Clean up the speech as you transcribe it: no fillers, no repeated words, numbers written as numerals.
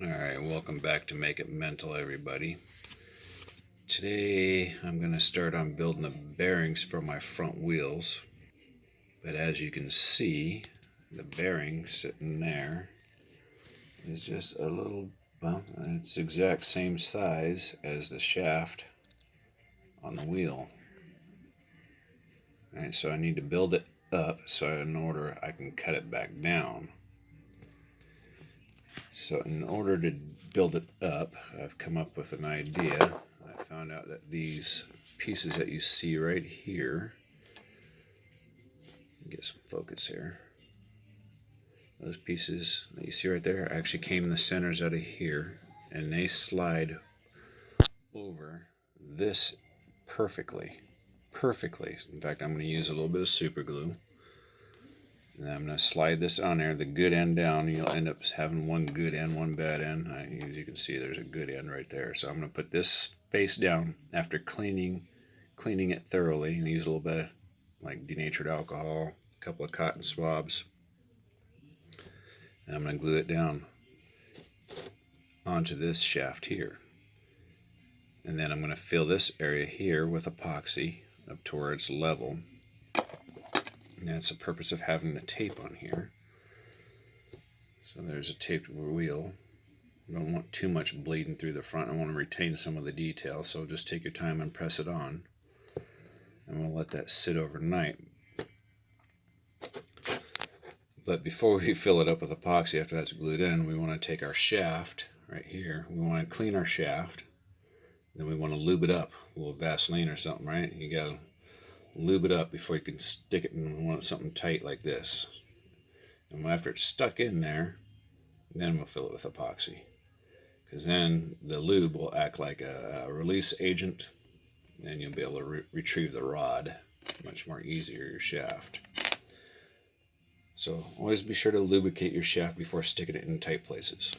Alright, welcome back to Make It Mental, everybody. Today I'm going to start on building the bearings for my front wheels. But as you can see, the bearing sitting there is just a little, well, it's the exact same size as the shaft on the wheel. Alright, so I need to build it up so in order I can cut it back down. So in order to build it up, I've come up with an idea. I found out that these pieces that you see right here, get some focus here, those pieces that you see right there actually came the centers out of here, and they slide over this perfectly. In fact, I'm going to use a little bit of super glue. And I'm going to slide this on there, the good end down. You'll end up having one good end, one bad end. As you can see, there's a good end right there. So I'm going to put this face down after cleaning it thoroughly, and use a little bit of like denatured alcohol, a couple of cotton swabs. And I'm going to glue it down onto this shaft here. And then I'm going to fill this area here with epoxy up to where it's level. And that's the purpose of having the tape on here. So there's a taped wheel. You don't want too much bleeding through the front. I want to retain some of the detail, so just take your time and press it on. And we'll let that sit overnight. But before we fill it up with epoxy, after that's glued in, we want to take our shaft right here. We want to clean our shaft. Then we want to lube it up. A little Vaseline or something, right? You got to lube it up before you can stick it in. We want something tight like this. And after it's stuck in there, then we'll fill it with epoxy. Because then the lube will act like a release agent, and you'll be able to retrieve the rod much more easier, your shaft. So always be sure to lubricate your shaft before sticking it in tight places.